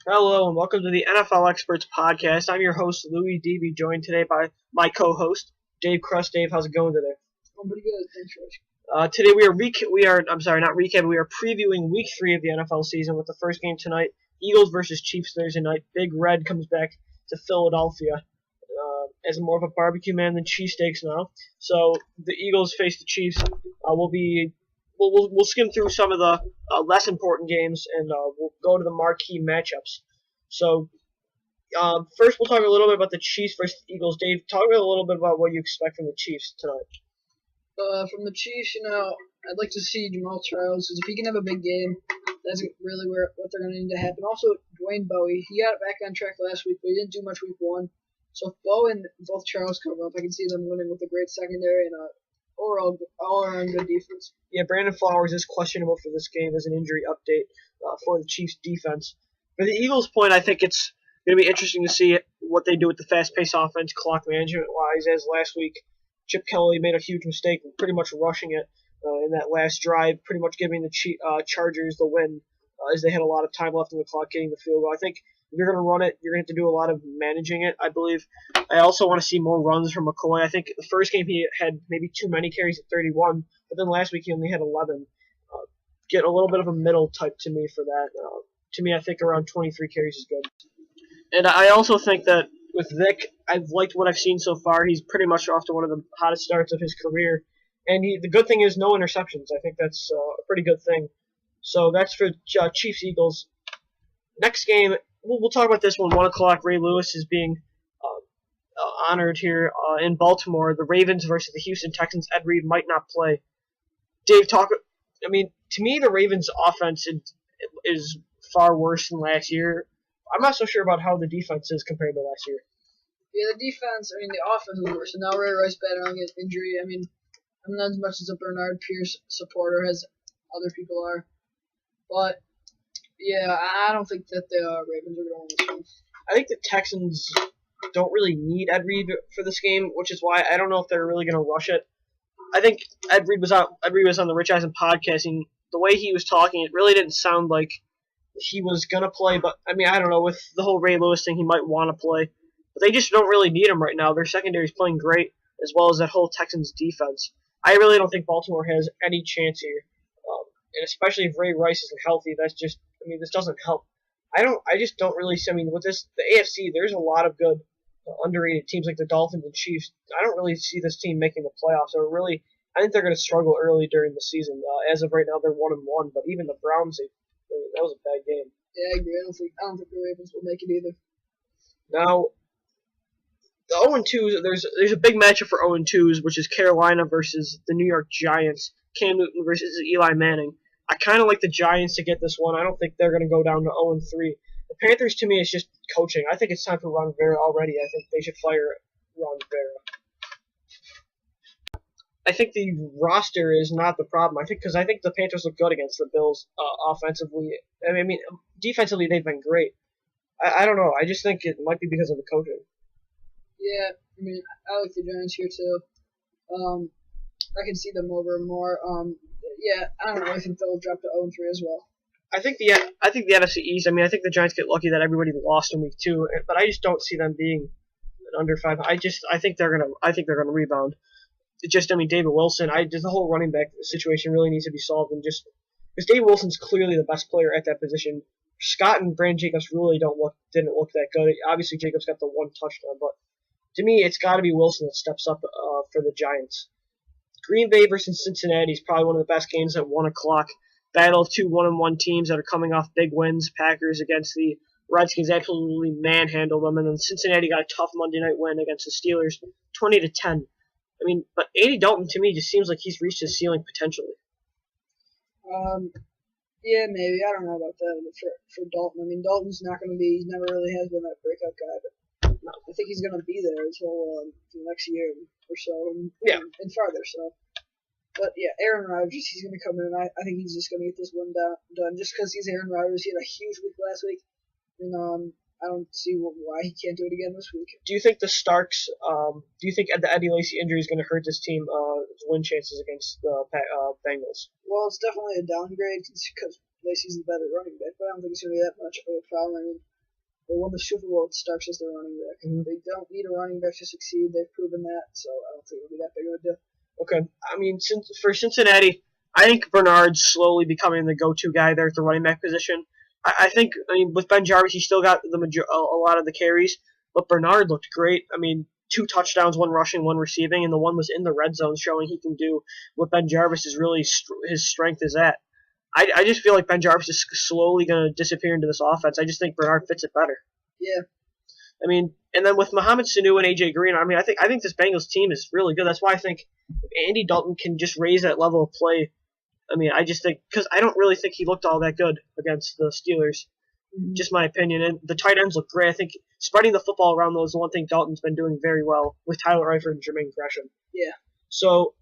Hello and welcome to the NFL Experts podcast. I'm your host Louis D. Joined today by my co-host Dave Crust. Dave, how's it going today? I'm pretty good, thanks, Rich. Today we are previewing Week 3 of the NFL season with the first game tonight: Eagles versus Chiefs Thursday night. Big Red comes back to Philadelphia as more of a barbecue man than cheesesteaks now. So the Eagles face the Chiefs. We'll skim through some of the less important games, and we'll go to the marquee matchups. So first, we'll talk a little bit about the Chiefs versus the Eagles. Dave, talk a little bit about what you expect from the Chiefs tonight. From the Chiefs, I'd like to see Jamal Charles, because if he can have a big game, that's really what they're going to need to happen. Also, Dwayne Bowie, he got back on track last week, but he didn't do much week 1. So if Bowie and both Charles cover up, I can see them winning with a great secondary and overall all-around good defense. Yeah, Brandon Flowers is questionable for this game as an injury update for the Chiefs' defense. For the Eagles' point, I think it's going to be interesting to see what they do with the fast-paced offense, clock management-wise, as last week Chip Kelly made a huge mistake, pretty much rushing it in that last drive, pretty much giving the Chargers the win as they had a lot of time left in the clock getting the field goal. I think if you're going to run it, you're going to have to do a lot of managing it, I believe. I also want to see more runs from McCoy. I think the first game he had maybe too many carries at 31, but then last week he only had 11. Get a little bit of a middle type to me for that. To me, I think around 23 carries is good. And I also think that with Vic, I've liked what I've seen so far. He's pretty much off to one of the hottest starts of his career. And the good thing is no interceptions. I think that's a pretty good thing. So that's for Chiefs-Eagles. Next game, we'll talk about this one. 1 o'clock, Ray Lewis is being honored here in Baltimore. The Ravens versus the Houston Texans. Ed Reed might not play. Dave, to me, the Ravens' offense is far worse than last year. I'm not so sure about how the defense is compared to last year. Yeah, the defense, the offense is worse. And now Ray Rice battling an injury. I'm not as much as a Bernard Pierce supporter as other people are. But, yeah, I don't think that the Ravens are going to win this one. I think the Texans don't really need Ed Reed for this game, which is why I don't know if they're really going to rush it. I think Ed Reed was on the Rich Eisen podcast, and the way he was talking, it really didn't sound like he was going to play. But, I don't know, with the whole Ray Lewis thing, he might want to play. But they just don't really need him right now. Their secondary is playing great, as well as that whole Texans defense. I really don't think Baltimore has any chance here. And especially if Ray Rice isn't healthy, this doesn't help. I just don't really see, with the AFC, there's a lot of good underrated teams like the Dolphins and Chiefs. I don't really see this team making the playoffs. I think they're going to struggle early during the season. As of right now, they're 1-1, but even the Browns, that was a bad game. Yeah, I agree. I don't think the Ravens will make it either. Now, the 0-2s, there's a big matchup for 0-2s, which is Carolina versus the New York Giants. Cam Newton versus Eli Manning. I kind of like the Giants to get this one. I don't think they're going to go down to 0-3. The Panthers, to me, is just coaching. I think it's time for Ron Rivera already. I think they should fire Ron Rivera. I think the roster is not the problem. Because I think the Panthers look good against the Bills offensively. Defensively, they've been great. I don't know. I just think it might be because of the coaching. Yeah, I like the Giants here too. I can see them over more. Yeah, I don't know. I think they'll drop to 0-3 as well. I think the NFC East. I think the Giants get lucky that everybody lost in week 2, but I just don't see them being an under 5. I think they're gonna rebound. David Wilson. The whole running back situation really needs to be solved, and just because David Wilson's clearly the best player at that position. Scott and Brandon Jacobs really didn't look that good. Obviously, Jacobs got the one touchdown, but to me, it's got to be Wilson that steps up for the Giants. Green Bay versus Cincinnati is probably one of the best games at 1 o'clock. Battle of two 1-1 teams that are coming off big wins. Packers against the Redskins absolutely manhandled them, and then Cincinnati got a tough Monday night win against the Steelers, 20-10. But Andy Dalton to me just seems like he's reached his ceiling potentially. Yeah, maybe. I don't know about that. But for Dalton, Dalton's not going to be. He never really has been that breakout guy, but I think he's going to be there until the next year or so, and farther. So, but yeah, Aaron Rodgers, he's going to come in. And I think he's just going to get this one done just because he's Aaron Rodgers. He had a huge week last week, and I don't see why he can't do it again this week. Do you think the Starks? Do you think the Eddie Lacy injury is going to hurt this team win chances against the Bengals? Well, it's definitely a downgrade because Lacy's the better running back, but I don't think it's going to be that much of a problem. They won the Super Bowl with Starks as their running back. Mhm. They don't need a running back to succeed. They've proven that, so I don't think it'll be that big of a deal. Okay. I mean, for Cincinnati, I think Bernard's slowly becoming the go-to guy there at the running back position. I think, with Ben Jarvis, he still got a lot of the carries, but Bernard looked great. I mean, 2 touchdowns, 1 rushing, 1 receiving, and the one was in the red zone, showing he can do what Ben Jarvis is really his strength is at. I just feel like Ben Jarvis is slowly going to disappear into this offense. I just think Bernard fits it better. Yeah. I mean, and then with Mohamed Sanu and AJ Green, I mean, I think this Bengals team is really good. That's why I think if Andy Dalton can just raise that level of play. I mean, I just think because I don't really think he looked all that good against the Steelers. Mm-hmm. Just my opinion. And the tight ends look great. I think spreading the football around those is one thing Dalton's been doing very well with Tyler Eifert and Jermaine Gresham. Yeah. So,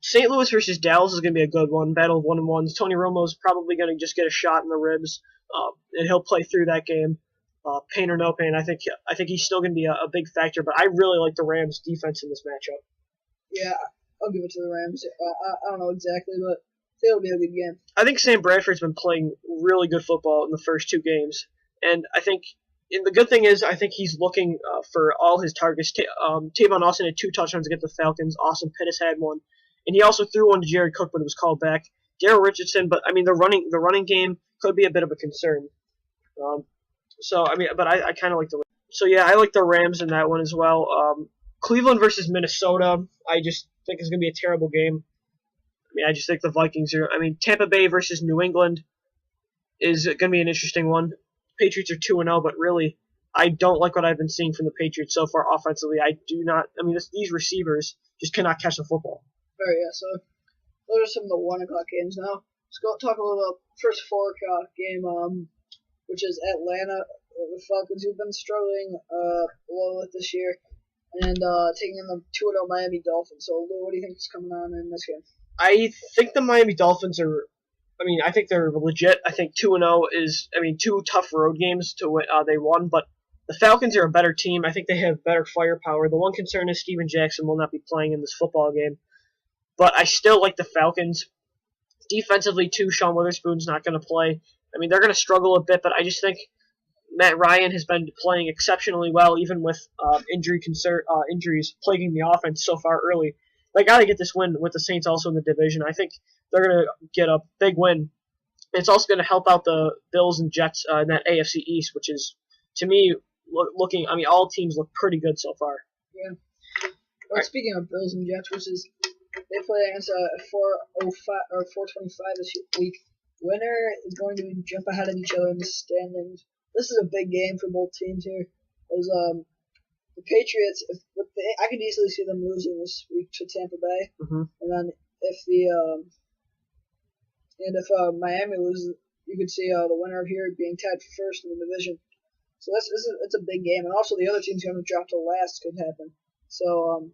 St. Louis versus Dallas is going to be a good one. Battle of 1-1s. Tony Romo's probably going to just get a shot in the ribs, and he'll play through that game. Pain or no pain, I think he's still going to be a big factor. But I really like the Rams' defense in this matchup. Yeah, I'll give it to the Rams. I don't know exactly, but it'll be a good game. I think Sam Bradford's been playing really good football in the first 2 games, and I think. And the good thing is, I think he's looking for all his targets. Tavon Austin had 2 touchdowns against the Falcons. Austin Pettis had 1, and he also threw one to Jared Cook when it was called back. Darrell Richardson, but I mean the running game could be a bit of a concern. So I mean, but I kind of like the. So yeah, I like the Rams in that one as well. Cleveland versus Minnesota, I just think is going to be a terrible game. I mean, I just think the Vikings are. I mean, Tampa Bay versus New England is going to be an interesting one. Patriots are 2-0, but really, I don't like what I've been seeing from the Patriots so far offensively. I do not. I mean, these receivers just cannot catch the football. Yeah. So those are some of the 1 o'clock games now. Let's go talk a little about first 4 o'clock game, which is Atlanta, the Falcons, who've been struggling a little bit this year, and taking in the 2-0 Miami Dolphins. So, Lou, what do you think is coming on in this game? I think the Miami Dolphins are. I mean, I think they're legit. I think 2-0 is. I mean, 2 tough road games to win. They won, but the Falcons are a better team. I think they have better firepower. The one concern is Steven Jackson will not be playing in this football game, but I still like the Falcons. Defensively, too, Sean Witherspoon's not going to play. I mean, they're going to struggle a bit, but I just think Matt Ryan has been playing exceptionally well, even with injuries plaguing the offense so far early. They got to get this win with the Saints also in the division. I think they're going to get a big win. It's also going to help out the Bills and Jets in that AFC East, which is, to me, looking. I mean, all teams look pretty good so far. Yeah. Well, speaking of Bills and Jets, which is they play against 405 or 425 this week. Winner is going to jump ahead of each other in the standings. This is a big game for both teams here. As the Patriots, I could easily see them losing this week to Tampa Bay, and then if Miami loses, you could see the winner of here being tied for first in the division. So it's a big game, and also the other team's going to drop to last could happen. So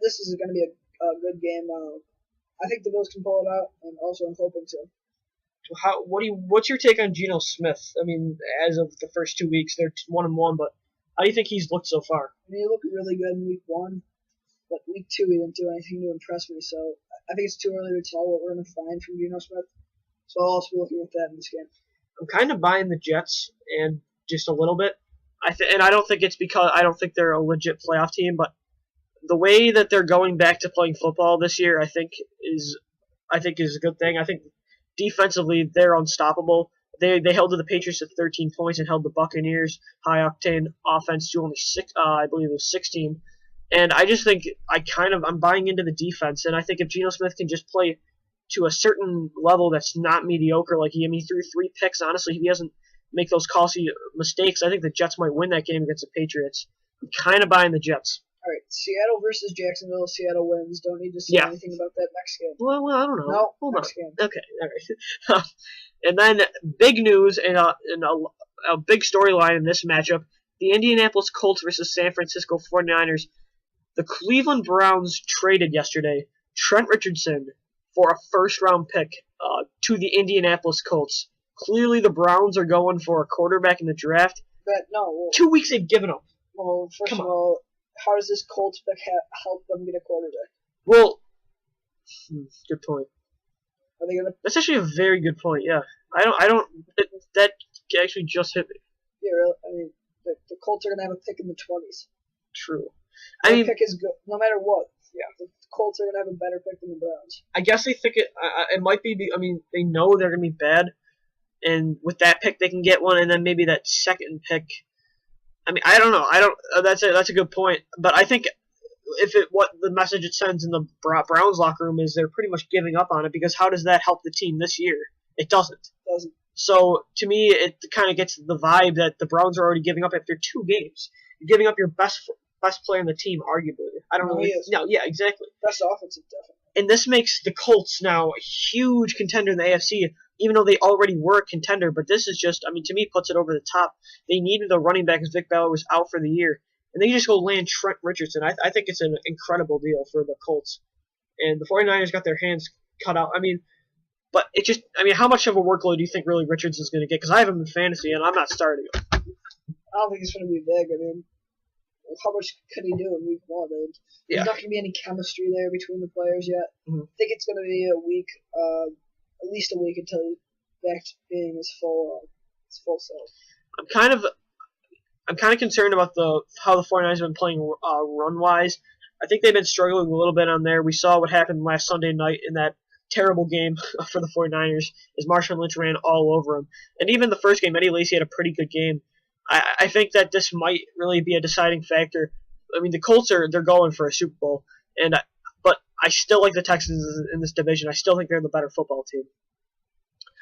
this is going to be a good game. I think the Bills can pull it out, and also I'm hoping to. What's your take on Geno Smith? I mean, as of the first 2 weeks, they're 1-1, but how do you think he's looked so far? I mean, he looked really good in week 1, but week 2 he didn't do anything to impress me. So I think it's too early to tell what we're going to find from Geno Smith. So I'll also be looking at that in this game. I'm kind of buying the Jets, and just a little bit. And I don't think it's because I don't think they're a legit playoff team, but the way that they're going back to playing football this year, I think is a good thing. I think defensively they're unstoppable. They held to the Patriots at 13 points and held the Buccaneers high octane offense to only 6. I believe it was 16. And I just think I'm buying into the defense, and I think if Geno Smith can just play to a certain level that's not mediocre, he threw 3 picks. Honestly, if he doesn't make those costly mistakes, I think the Jets might win that game against the Patriots. I'm kind of buying the Jets. All right, Seattle versus Jacksonville. Seattle wins. Don't need to say anything about that next game. Well, I don't know. No, hold next on. Game. Okay, all right. And then big news and a big storyline in this matchup: the Indianapolis Colts versus San Francisco 49ers. The Cleveland Browns traded yesterday Trent Richardson for a first-round pick to the Indianapolis Colts. Clearly, the Browns are going for a quarterback in the draft. But no. Well, 2 weeks they've given up. Well, first of all, how does this Colts pick help them get a quarterback? Well, good point. Are they gonna? That's actually a very good point. Yeah, I don't. That actually just hit me. Colts are gonna have a pick in the 20s. True. Their pick is good, no matter what. Yeah. The Colts are gonna have a better pick than the Browns. I guess they think it might be. I mean, they know they're gonna be bad, and with that pick they can get one, and then maybe that second pick. I mean, I don't know. I don't. That's a good point. But I think what the message it sends in the Browns locker room is they're pretty much giving up on it, because how does that help the team this year? It doesn't. So to me, it kind of gets the vibe that the Browns are already giving up after 2 games. You're giving up your best player on the team, arguably. I don't know. No, yeah, exactly. Best offensive, definitely. And this makes the Colts now a huge contender in the AFC, even though they already were a contender. But this is just, I mean, to me, puts it over the top. They needed a running back because Vic Ballard was out for the year. And then you just go land Trent Richardson. I think it's an incredible deal for the Colts. And the 49ers got their hands cut out. I mean, but it just, I mean, how much of a workload do you think really Richardson's going to get? Because I have him in fantasy, and I'm not starting him. I don't think it's going to be big. I mean, how much could he do in week 1? And there's not going to be any chemistry there between the players yet. Mm-hmm. I think it's going to be a week, at least a week until he's back to being his full self. I'm kind of concerned about how the 49ers have been playing run-wise. I think they've been struggling a little bit on there. We saw what happened last Sunday night in that terrible game for the 49ers as Marshawn Lynch ran all over him. And even the first game, Eddie Lacy had a pretty good game. I think that this might really be a deciding factor. I mean, the Colts they're going for a Super Bowl, but I still like the Texans in this division. I still think they're the better football team.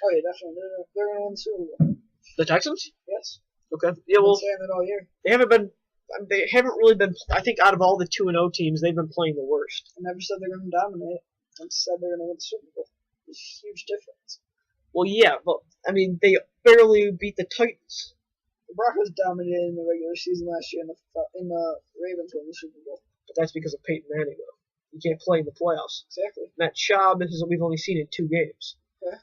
Oh yeah, definitely. They're going to win the Super Bowl. The Texans? Yes. Okay. Yeah. Well, I've been saying that all year. They haven't really been. I think out of all the 2-0 teams, they've been playing the worst. I never said they're going to dominate. I said they're going to win the Super Bowl. There's a huge difference. Well, yeah, but I mean, they barely beat the Titans. The Broncos dominated in the regular season last year, and the Ravens won the Super Bowl. But that's because of Peyton Manning, though. You can't play in the playoffs. Exactly. Matt Schaub is we've only seen in 2 games. Okay.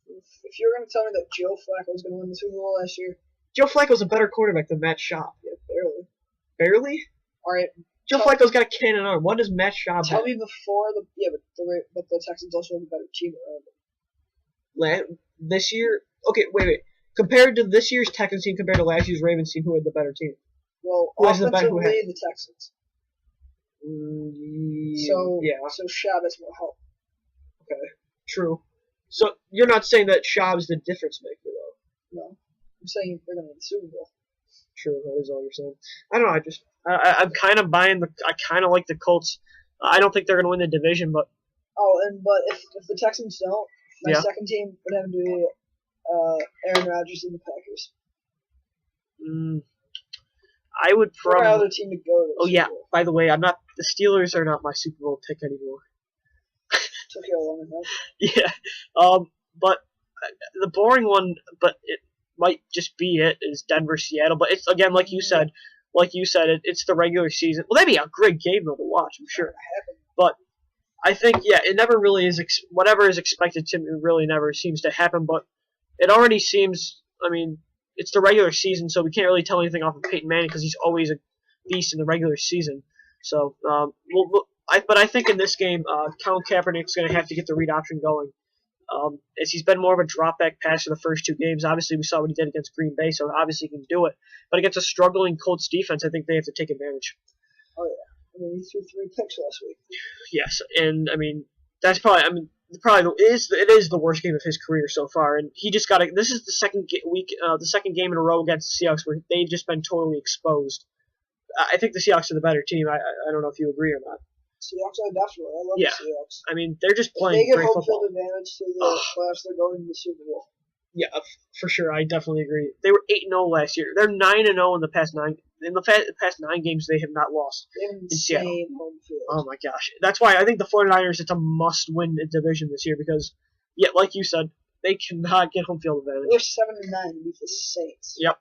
If you're going to tell me that Joe Flacco was going to win the Super Bowl last year, Joe Flacco's a better quarterback than Matt Schaub. Yeah, barely. Barely? All right. Joe Flacco's got a cannon arm. What does Matt Schaub have? Tell me before but the Texans also have a better team around them. This year? Okay, wait. Compared to this year's Texans team compared to last year's Ravens team, who had the better team? Well, offensively, the Texans. So Schaub has more help. Okay, true. So you're not saying that Schaub's the difference maker, though? No. I'm saying they're going to win the Super Bowl. True, that is all you're saying. I don't know. I'm kind of buying I kind of like the Colts. I don't think they're going to win the division, but. But if the Texans don't, my second team would have to be Aaron Rodgers and the Packers. I would probably. What other team to go to? Oh yeah. By the way, the Steelers are not my Super Bowl pick anymore. Took you a long time. Yeah. But the boring one, but it might just be it, is Denver Seattle. But it's again like you said, it's the regular season. Well, that'd be a great game though to watch, I'm sure. But I think it never really is. Whatever is expected to really never seems to happen. But it already seems. I mean, it's the regular season, so we can't really tell anything off of Peyton Manning because he's always a beast in the regular season. So, but I think in this game, Colin Kaepernick's going to have to get the read option going. As he's been more of a drop-back passer the first 2 games. Obviously, we saw what he did against Green Bay, so obviously he can do it. But against a struggling Colts defense, I think they have to take advantage. Oh, yeah. I mean, he threw 3 picks last week. Yes, and, I mean, that's probably, it is the worst game of his career so far. And he just got this is the second game in a row against the Seahawks where they've just been totally exposed. I think the Seahawks are the better team. I don't know if you agree or not. Seahawks are definitely. I love the Seahawks. I mean, they're just playing great football. They get home field advantage to the playoffs. They're going to the Super Bowl. Yeah, for sure. I definitely agree. They were 8-0 last year. They're 9-0 in the past 9. In the past 9 games, they have not lost in Seattle. Home field. Oh my gosh, that's why I think the 49ers, it's a must-win division this year because, like you said, they cannot get home field advantage. They're 7-9 beat the Saints. Yep.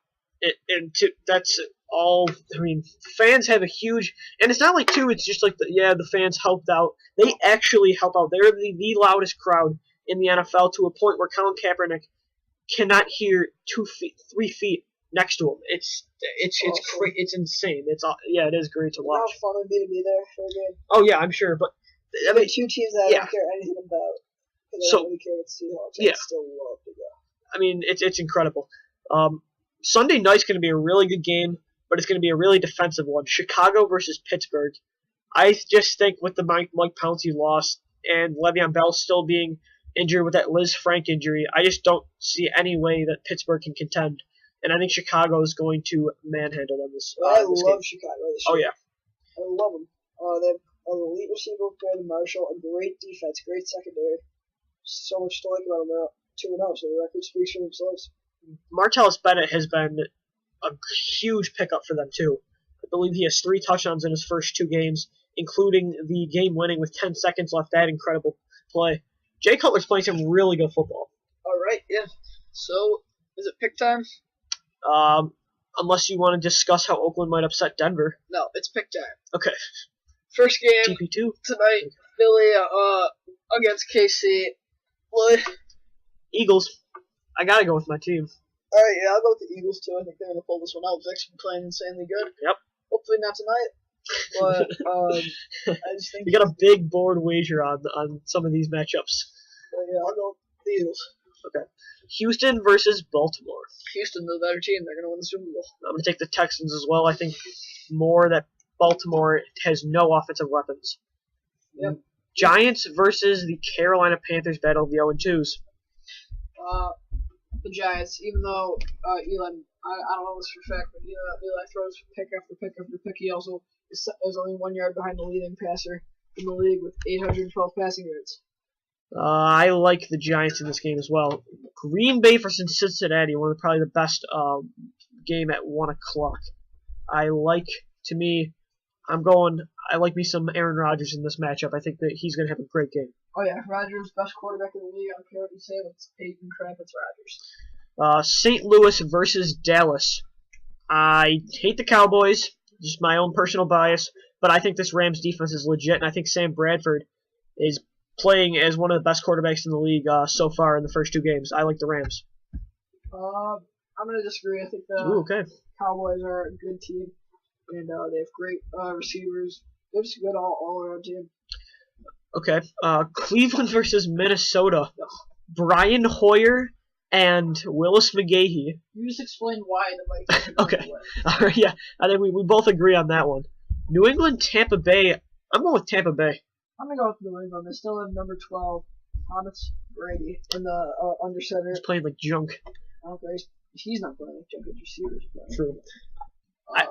That's all. I mean, fans have a huge, and it's not like it's just like the fans helped out. They actually help out. They're the loudest crowd in the NFL to a point where Colin Kaepernick cannot hear 3 feet next to him. It's insane. It is great to watch. How fun it would be to be there for a game. Oh yeah, I'm sure. But I mean, 2 teams that I don't care anything about. Because I don't really care about the Seahawks. I'd still love to go. I mean, it's incredible. Sunday night's going to be a really good game. but it's going to be a really defensive one. Chicago versus Pittsburgh. I just think with the Mike Pouncey loss and Le'Veon Bell still being injured with that Liz Frank injury, I just don't see any way that Pittsburgh can contend. And I think Chicago is going to manhandle them this I this love game. Chicago this Oh, year. yeah. I love them. They have an elite receiver, Brandon Marshall, a great defense, great secondary. So much to like about them. They're 2-0, so the record speaks for themselves. Martellus Bennett has been a huge pickup for them, too. I believe he has 3 touchdowns in his first 2 games, including the game winning with 10 seconds left. That incredible play. Jay Cutler's playing some really good football. All right, yeah. So, is it pick time? Unless you want to discuss how Oakland might upset Denver. No, it's pick time. Okay. First game TP2 tonight, Philly against KC. What? Eagles. I gotta go with my team. All right, yeah, I'll go with the Eagles too. I think they're gonna pull this one out. Vic's been playing insanely good. Yep. Hopefully not tonight, but I just think We got a big board wager on some of these matchups. yeah, I'll go with the Eagles. Okay. Houston versus Baltimore. Houston, the better team. They're gonna win the Super Bowl. I'm gonna take the Texans as well. I think more that Baltimore has no offensive weapons. Yep. Giants versus the Carolina Panthers battle of the 0-2s. The Giants, even though Eli, I don't know this for a fact, but Eli throws pick after pick after pick. He also is only 1 yard behind the leading passer in the league with 812 passing yards. I like the Giants in this game as well. Green Bay versus Cincinnati, one of probably the best game at 1 o'clock. I like me some Aaron Rodgers in this matchup. I think that he's going to have a great game. Oh yeah, Rodgers, best quarterback in the league. I don't care what you say, it's Peyton crap, it's Rodgers. St. Louis versus Dallas. I hate the Cowboys, just my own personal bias, but I think this Rams defense is legit, and I think Sam Bradford is playing as one of the best quarterbacks in the league so far in the first 2 games. I like the Rams. I'm going to disagree. I think the Okay. Cowboys are a good team, and they have great receivers. They're just a good all-around team. Okay. Cleveland versus Minnesota. Brian Hoyer and Willis McGahee. You just explained why the Vikings. Okay. All right, yeah. I think we both agree on that one. New England, Tampa Bay. I'm going with Tampa Bay. I'm going to go with New England. They still have number 12, Thomas Brady, in the under center. He's playing like junk. I don't care. He's not playing like junk as receivers. True.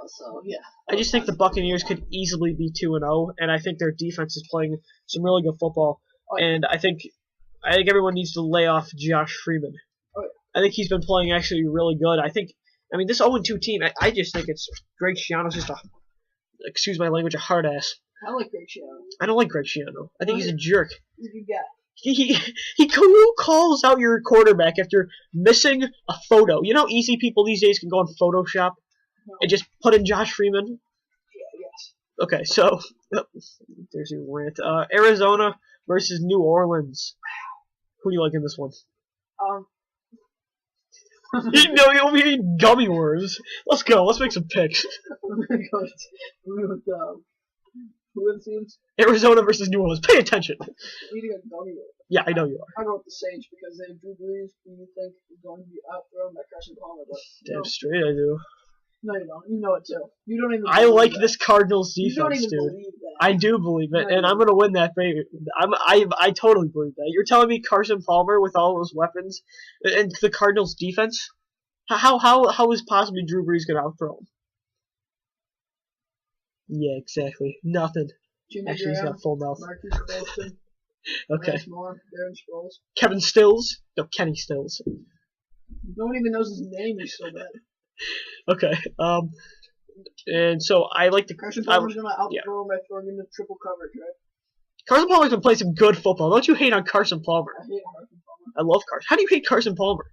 So, yeah. I just think the Buccaneers could easily be 2-0, and I think their defense is playing some really good football. And I think everyone needs to lay off Josh Freeman. I think he's been playing actually really good. This 0-2 team, I just think it's Greg Schiano's just excuse my language, a hard ass. I like Greg Schiano. I don't like Greg Schiano. I think he's a jerk. Who's your guy? Who calls out your quarterback after missing a photo? You know how easy people these days can go on Photoshop and just put in Josh Freeman? Yeah, yes. Okay, so there's your rant. Arizona versus New Orleans. Who do you like in this one? You'll be eating gummy worms. Let's go. Let's make some picks. I'm gonna go with who it seems. Arizona versus New Orleans. Pay attention. You need to go gummy worms. Yeah, I know you are. I'll go with the Saints because they have Drew Brees, who you think is going to be outthrown by Carson Palmer. But Damn straight I do. No, you don't. You know it too. You don't even. I like that. this Cardinals You don't defense, even dude. believe that. I do believe it, and I'm gonna win that baby. I totally believe that. You're telling me Carson Palmer with all those weapons and the Cardinals defense? How is possibly Drew Brees gonna outthrow him? Yeah, exactly. Nothing. Jimmy Actually, he's Graham, got full mouth. Marcus Colston, Okay. Lance Moore, Darren Sproles. Kevin Stills? No, Kenny Stills. No one even knows his name. He's so bad. Okay. And so I like the Carson Palmer's gonna outthrow him by throwing into triple coverage, right? Carson Palmer's been playing some good football. Don't you hate on Carson Palmer? I hate Carson Palmer. I love Carson. How do you hate Carson Palmer?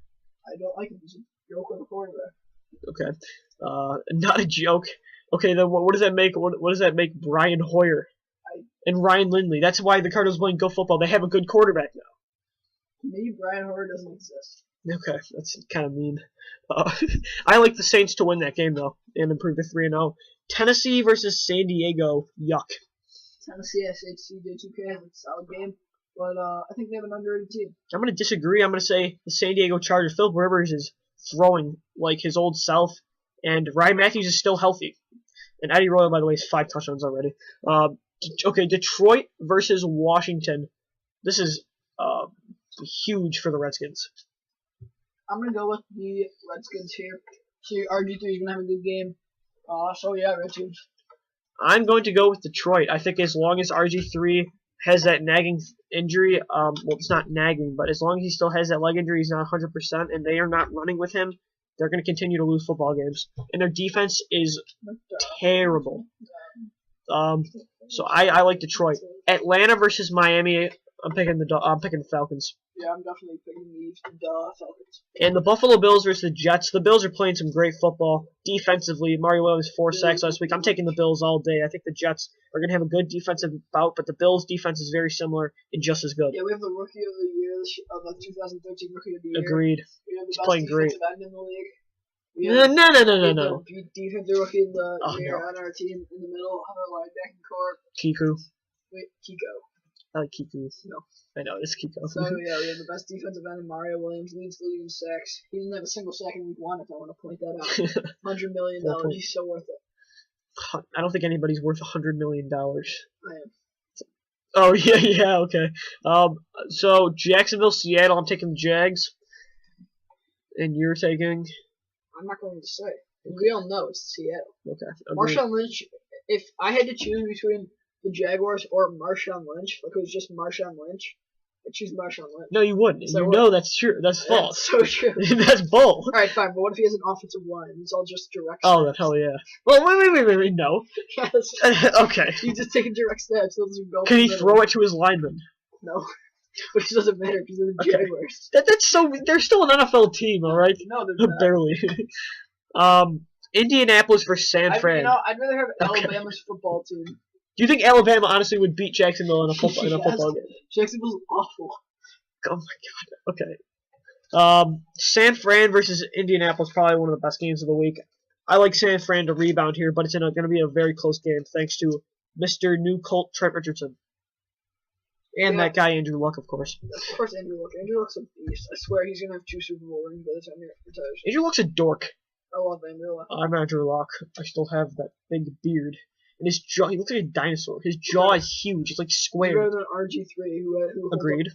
I don't like him. He's a joke with a quarterback. Okay. Not a joke. Okay, then what does that make? What does that make Brian Hoyer and Ryan Lindley? That's why the Cardinals playing good football. They have a good quarterback now. To me, Brian Hoyer doesn't exist. Okay, that's kind of mean. I like the Saints to win that game though and improve to 3-0. Tennessee versus San Diego. Yuck. Tennessee, I say CJ2K has a solid game, but I think they have an underrated team. I'm going to disagree. I'm going to say the San Diego Chargers. Philip Rivers is throwing like his old self, and Ryan Matthews is still healthy. And Eddie Royal, by the way, has 5 touchdowns already. Okay, Detroit versus Washington. This is huge for the Redskins. I'm going to go with the Redskins here. So RG3 is going to have a good game. So yeah, Redskins. I'm going to go with Detroit. I think as long as RG3 has that nagging injury, well, it's not nagging, but as long as he still has that leg injury, he's not 100%, and they are not running with him, they're going to continue to lose football games. And their defense is terrible. So I like Detroit. Atlanta versus Miami. I'm picking the Falcons. Yeah, I'm definitely picking the Falcons. And the Buffalo Bills versus the Jets. The Bills are playing some great football defensively. Mario Williams 4 sacks last week. I'm taking the Bills all day. I think the Jets are going to have a good defensive bout, but the Bills' defense is very similar and just as good. Yeah, we have the Rookie of the Year of the 2013 Rookie of the Year. Agreed. We have the He's best playing great. defensive end in the league. No. The defensive Rookie of the Year no. on our team in the middle of our linebacking core. Kiku. Wait, Kiko. I like Kiku. No. I know, it's Kiko. So yeah, we have the best defensive end in Mario Williams, leads the league in sacks. He didn't have a single sack in week 1, if I want to point that out. $100 million, he's so worth it. I don't think anybody's worth $100 million. I am. Oh, yeah, okay. So, Jacksonville, Seattle, I'm taking the Jags. And you're taking? I'm not going to say. We all know it's Seattle. Okay. Marshawn Lynch, if I had to choose between the Jaguars or Marshawn Lynch, like it was just Marshawn Lynch, I'd choose Marshawn Lynch. No, you wouldn't. So you know that's true. That's false. That's so true. That's bull. Alright, fine, but what if he has an offensive line? It's all just direct Oh, snaps. hell yeah. Well, wait, no. Yes. Okay. He's just taking direct snaps. Those are going Can he throw it to his lineman? No. But it doesn't matter because they're the Jaguars. That's so. They're still an NFL team, all right? No, they're not. Barely. Indianapolis versus San Fran. I'd rather have Alabama's football team. Do you think Alabama honestly would beat Jacksonville in a football game? Jacksonville's awful. Oh my god. Okay. San Fran versus Indianapolis, probably one of the best games of the week. I like San Fran to rebound here, but it's going to be a very close game thanks to Mr. New Colt Trent Richardson. And that guy Andrew Luck, of course. Of course, Andrew Luck. Andrew Luck's a beast. I swear he's going to have 2 Super Bowl rings by the time he retires. Andrew Luck's a dork. I love Andrew Luck. I'm Andrew Luck. I still have that big beard. And his jaw, he looks like a dinosaur. His jaw is huge. It's like square. He's better than RG3, who Agreed.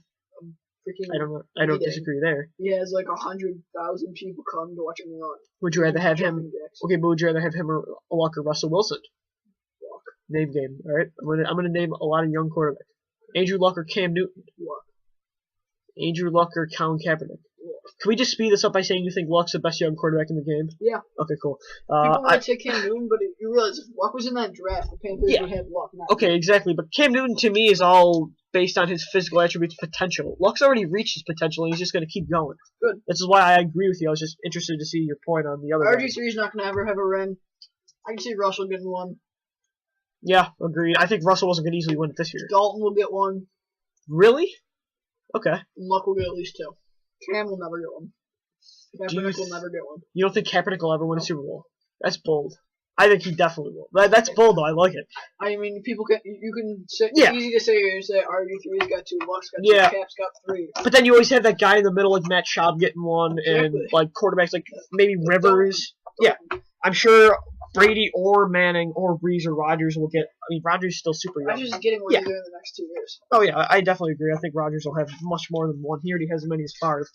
I don't disagree there. He has like 100,000 people come to watch him run. Would you rather have him? Okay, but would you rather have him or Luck or Russell Wilson? Luck. Name game. All right, I'm gonna name a lot of young quarterbacks. Andrew Luck or Cam Newton. Luck. Andrew Luck or Colin Kaepernick. Can we just speed this up by saying you think Luck's the best young quarterback in the game? Yeah. Okay, cool. People might say Cam Newton, but you realize if Luck was in that draft, the Panthers would have Luck. Okay, exactly. But Cam Newton, to me, is all based on his physical attributes potential. Luck's already reached his potential, and he's just going to keep going. Good. This is why I agree with you. I was just interested to see your point on the other RG3 is not going to ever have a ring. I can see Russell getting one. Yeah, agreed. I think Russell Wilson could easily win it this year. Dalton will get one. Really? Okay. And Luck will get at least 2. Cam will never get one. Kaepernick will never get one. You don't think Kaepernick will ever win a Super Bowl? That's bold. I think he definitely will. That's bold, though. I like it. I mean, people can. You can say it's easy to say RG3's got 2, Luck's got 2, Cap's got 3. But then you always have that guy in the middle, like Matt Schaub getting one, and like quarterbacks like maybe Rivers. Yeah, I'm sure Brady or Manning or Breeze or Rodgers will get. I mean, Rodgers is still super young. Rodgers is getting one either in the next 2 years. Oh yeah, I definitely agree. I think Rodgers will have much more than one. He already has as many as 5.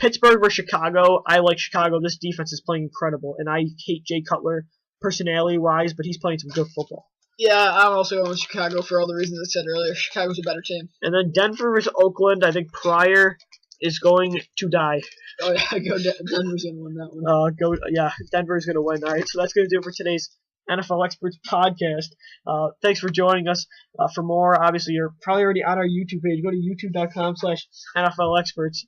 Pittsburgh versus Chicago. I like Chicago. This defense is playing incredible, and I hate Jay Cutler personality-wise, but he's playing some good football. Yeah, I'm also going with Chicago for all the reasons I said earlier. Chicago's a better team. And then Denver versus Oakland. I think Pryor is going to die. Oh yeah, Denver's gonna win that one. Denver's gonna win. All right, so that's gonna do it for today's NFL Experts podcast. Thanks for joining us. For more, obviously, you're probably already on our YouTube page. Go to youtube.com/NFLExperts.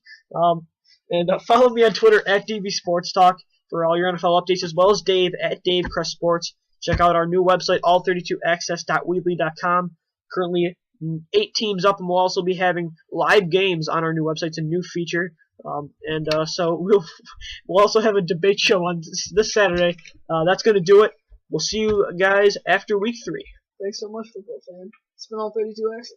And follow me on Twitter at DB Sports Talk for all your NFL updates, as well as Dave at Dave Crest Sports. Check out our new website, all32access.weebly.com. Currently 8 teams up, and we'll also be having live games on our new website. It's a new feature. So we'll also have a debate show on this Saturday. That's going to do it. We'll see you guys after week 3. Thanks so much, football fan. It's been all 32 access.